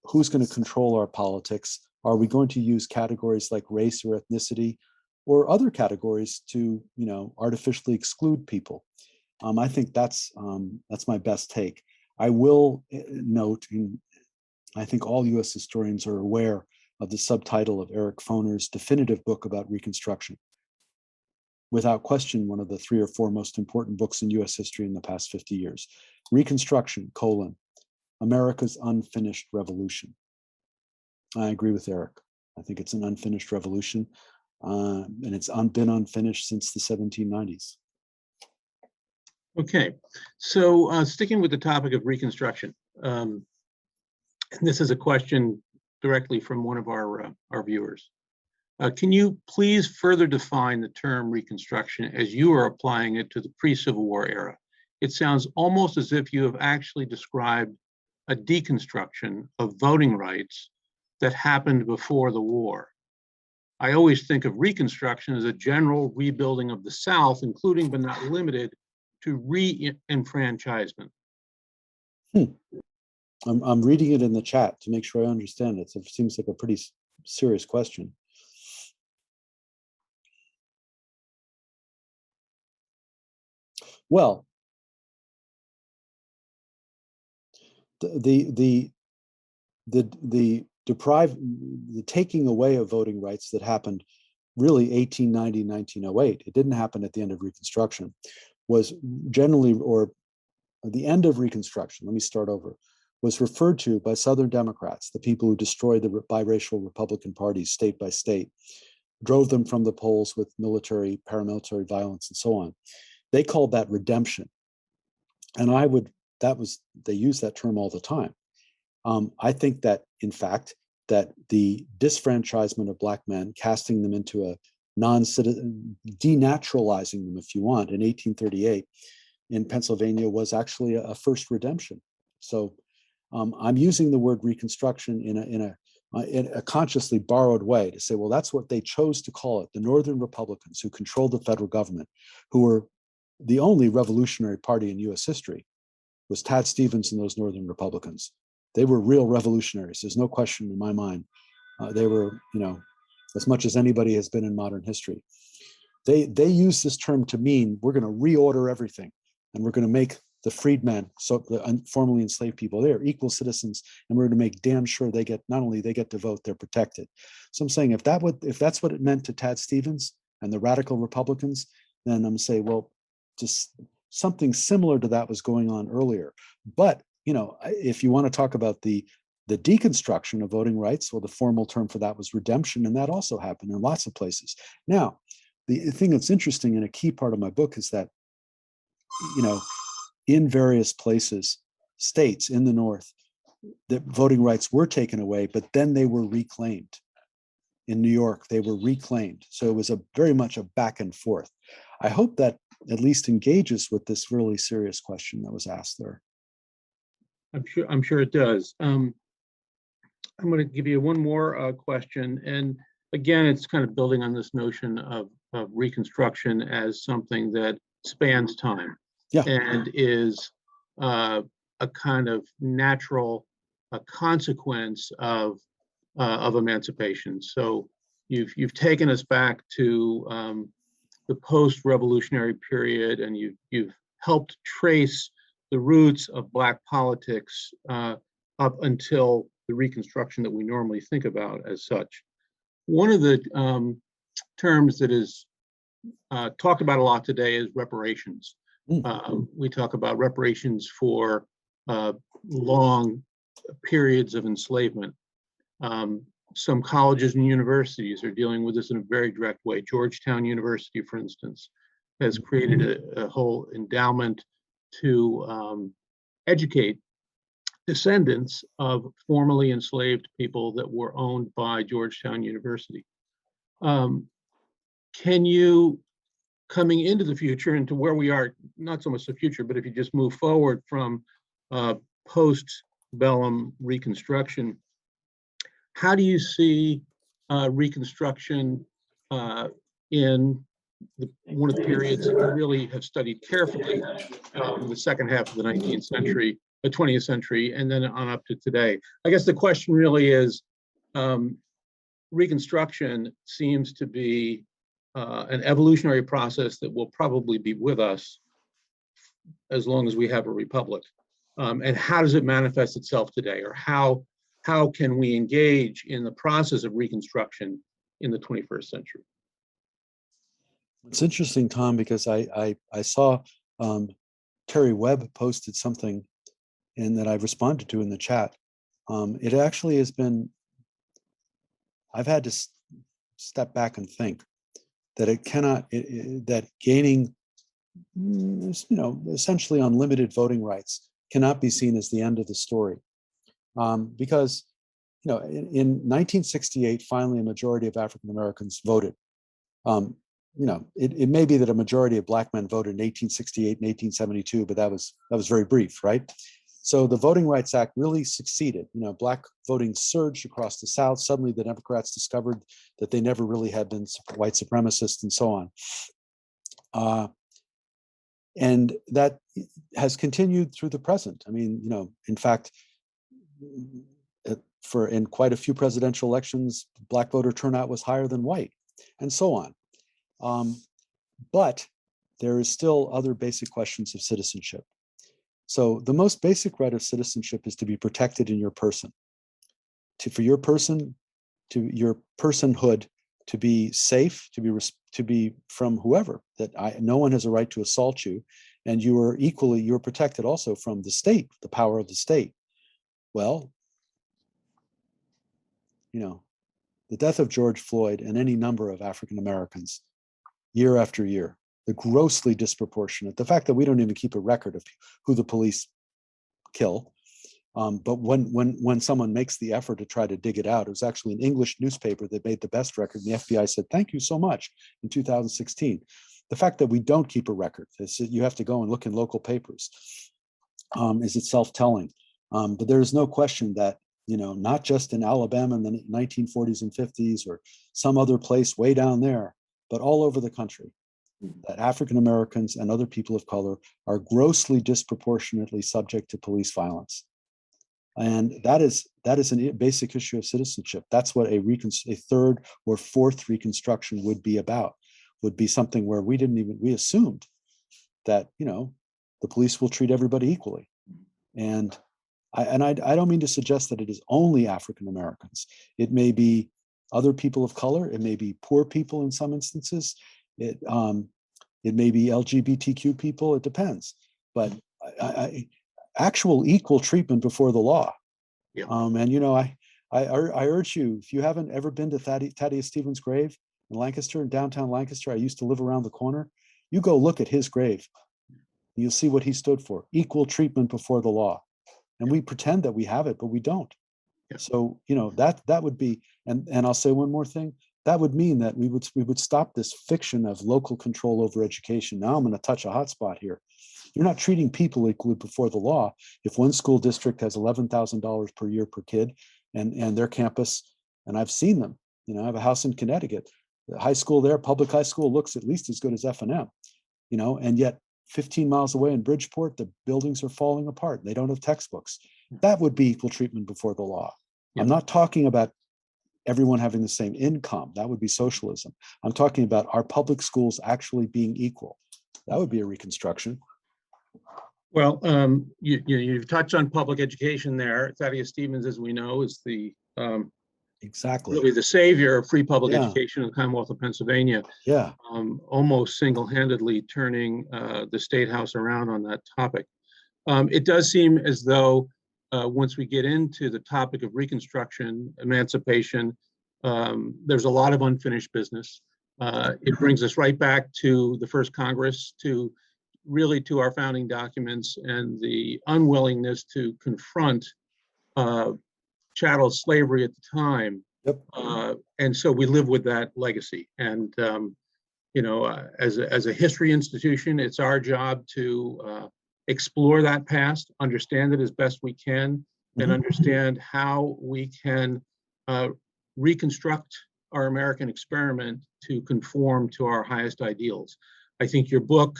who's going to control our politics. Are we going to use categories like race or ethnicity or other categories to, artificially exclude people? I think that's my best take. I will note, and I think all US historians are aware of the subtitle of Eric Foner's definitive book about Reconstruction. Without question, one of the 3 or 4 most important books in US history in the past 50 years. Reconstruction, America's Unfinished Revolution. I agree with Eric. I think it's an unfinished revolution, and it's been unfinished since the 1790s. Okay, so sticking with the topic of Reconstruction, and this is a question directly from one of our viewers. Can you please further define the term Reconstruction as you are applying it to the pre-Civil War era? It sounds almost as if you have actually described a deconstruction of voting rights that happened before the war. I always think of Reconstruction as a general rebuilding of the South, including but not limited to re-enfranchisement. I'm reading it in the chat to make sure I understand it. So it seems like a pretty serious question. Well, the taking away of voting rights that happened really 1890, 1908, it didn't happen at the end of Reconstruction, was generally or the end of Reconstruction, let me start over, was referred to by Southern Democrats, the people who destroyed the biracial Republican parties state by state, drove them from the polls with military, paramilitary violence, and so on. They called that redemption. And they use that term all the time. I think that, in fact, that the disfranchisement of Black men, casting them into a non-citizen, denaturalizing them, if you want, in 1838 in Pennsylvania was actually a first redemption. So I'm using the word Reconstruction in a consciously borrowed way to say, well, that's what they chose to call it. The Northern Republicans who controlled the federal government, who were the only revolutionary party in U.S. history, was Tad Stevens and those Northern Republicans. They were real revolutionaries. There's no question in my mind. They were, as much as anybody has been in modern history. They use this term to mean we're going to reorder everything, and we're going to make the freedmen, so the formerly enslaved people, they are equal citizens, and we're going to make damn sure they get, not only they get to vote, they're protected. So I'm saying if that's what it meant to Tad Stevens and the radical Republicans, then I'm going to say, well, just something similar to that was going on earlier. But if you want to talk about the deconstruction of voting rights, well, the formal term for that was redemption, and that also happened in lots of places. Now, the thing that's interesting and a key part of my book is that, in various places, states in the North, that voting rights were taken away, but then they were reclaimed. In New York, they were reclaimed. So it was very much a back and forth. I hope that at least engages with this really serious question that was asked there. I'm sure it does. I'm going to give you one more question, and again, it's kind of building on this notion of Reconstruction as something that spans time, and is a kind of natural consequence of emancipation. So you've taken us back to the post-revolutionary period, and you've helped trace the roots of Black politics up until the Reconstruction that we normally think about as such. One of the terms that is talked about a lot today is reparations. We talk about reparations for long periods of enslavement. Some colleges and universities are dealing with this in a very direct way. Georgetown University, for instance, has created a whole endowment to educate descendants of formerly enslaved people that were owned by Georgetown University. Can you, coming into the future, into where we are, not so much the future, but if you just move forward from post-bellum Reconstruction, how do you see Reconstruction in one of the periods that you really have studied carefully, the second half of the 19th century, the 20th century, and then on up to today? I guess the question really is, Reconstruction seems to be an evolutionary process that will probably be with us as long as we have a republic. And how does it manifest itself today, or how can we engage in the process of Reconstruction in the 21st century? It's interesting, Tom, because I saw Terry Webb posted something and that I've responded to in the chat. It actually has been, I've had to step back and think that it cannot, that gaining, essentially unlimited voting rights cannot be seen as the end of the story. Because, in 1968, finally, a majority of African Americans voted. It may be that a majority of Black men voted in 1868 and 1872, but that was very brief, right? So the Voting Rights Act really succeeded. Black voting surged across the South. Suddenly, the Democrats discovered that they never really had been white supremacists and so on. And that has continued through the present. I mean, in fact, in quite a few presidential elections, Black voter turnout was higher than white, and so on. But there is still other basic questions of citizenship. So the most basic right of citizenship is to be protected in your person, for your person, to your personhood, to be safe, to be from whoever, that no one has a right to assault you, and you were protected also from the state, the power of the state. Well, the death of George Floyd and any number of African Americans year after year, the grossly disproportionate, the fact that we don't even keep a record of who the police kill. But when someone makes the effort to try to dig it out, it was actually an English newspaper that made the best record. And the FBI said, thank you so much in 2016. The fact that we don't keep a record, you have to go and look in local papers, is itself telling. But there is no question that, not just in Alabama in the 1940s and 50s or some other place way down there, but all over the country, that African Americans and other people of color are grossly disproportionately subject to police violence. And that is a basic issue of citizenship. That's what a third or fourth Reconstruction would be about, would be something where we assumed that, the police will treat everybody equally. And I don't mean to suggest that it is only African Americans. It may be other people of color. It may be poor people in some instances. It may be LGBTQ people. It depends. But actual equal treatment before the law. Yeah. I urge you, if you haven't ever been to Thaddeus Stevens' grave in Lancaster, in downtown Lancaster, I used to live around the corner. You go look at his grave. You'll see what he stood for: equal treatment before the law. And we pretend that we have it, but we don't. Yeah. So that would be, and I'll say one more thing. That would mean that we would stop this fiction of local control over education. Now I'm going to touch a hot spot here. You're not treating people equally before the law. If one school district has $11,000 per year per kid, and their campus, and I've seen them. I have a house in Connecticut. The high school there, public high school, looks at least as good as F&M. And yet 15 miles away in Bridgeport, the buildings are falling apart. They don't have textbooks. That would be equal treatment before the law. Yeah. I'm not talking about everyone having the same income. That would be socialism. I'm talking about our public schools actually being equal. That would be a Reconstruction. Well, you've touched on public education there. Thaddeus Stevens, as we know, is the exactly really the savior of free public education in the Commonwealth of Pennsylvania. Yeah, almost single-handedly turning the State House around on that topic. It does seem as though once we get into the topic of Reconstruction, emancipation, there's a lot of unfinished business. It brings us right back to the first Congress, to our founding documents, and the unwillingness to confront chattel slavery at the time. Yep. And so we live with that legacy. And as a history institution, it's our job to explore that past, understand it as best we can, and understand how we can reconstruct our American experiment to conform to our highest ideals. I think your book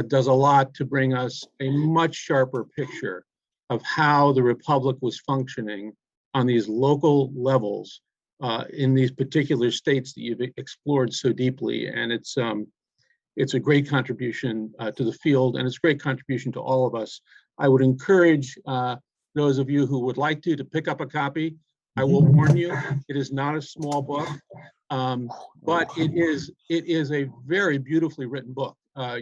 does a lot to bring us a much sharper picture of how the Republic was functioning on these local levels in these particular states that you've explored so deeply. And it's a great contribution to the field, and it's a great contribution to all of us. I would encourage those of you who would like to pick up a copy. I will warn you, it is not a small book, but it is a very beautifully written book.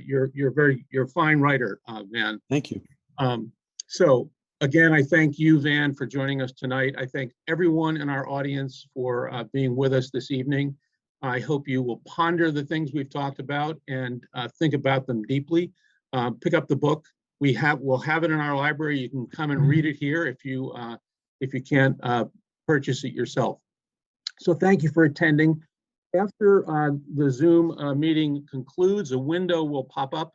You're a fine writer, Van. Thank you. So again, I thank you, Van, for joining us tonight. I thank everyone in our audience for being with us this evening. I hope you will ponder the things we've talked about and think about them deeply. Pick up the book. We'll have it in our library. You can come and read it here if you can't purchase it yourself. So thank you for attending. After the Zoom meeting concludes, a window will pop up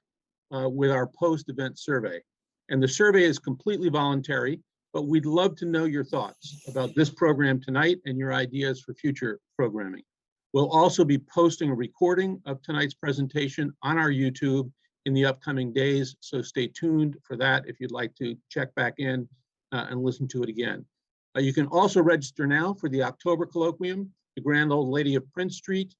with our post-event survey. And the survey is completely voluntary, but we'd love to know your thoughts about this program tonight and your ideas for future programming. We'll also be posting a recording of tonight's presentation on our YouTube in the upcoming days, so stay tuned for that if you'd like to check back in and listen to it again. You can also register now for the October colloquium, The Grand Old Lady of Prince Street,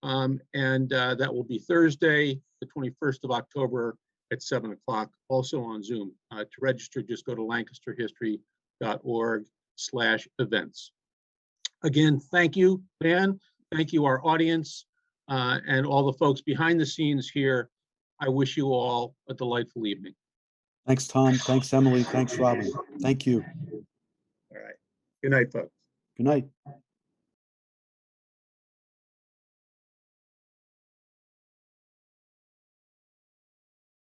and that will be Thursday, the 21st of October at 7 o'clock, also on Zoom. To register, just go to lancasterhistory.org/events. Again, thank you, Van. Thank you, our audience, and all the folks behind the scenes here. I wish you all a delightful evening. Thanks, Tom. Thanks, Emily. Thanks, Robin. Thank you. All right. Good night, folks. Good night.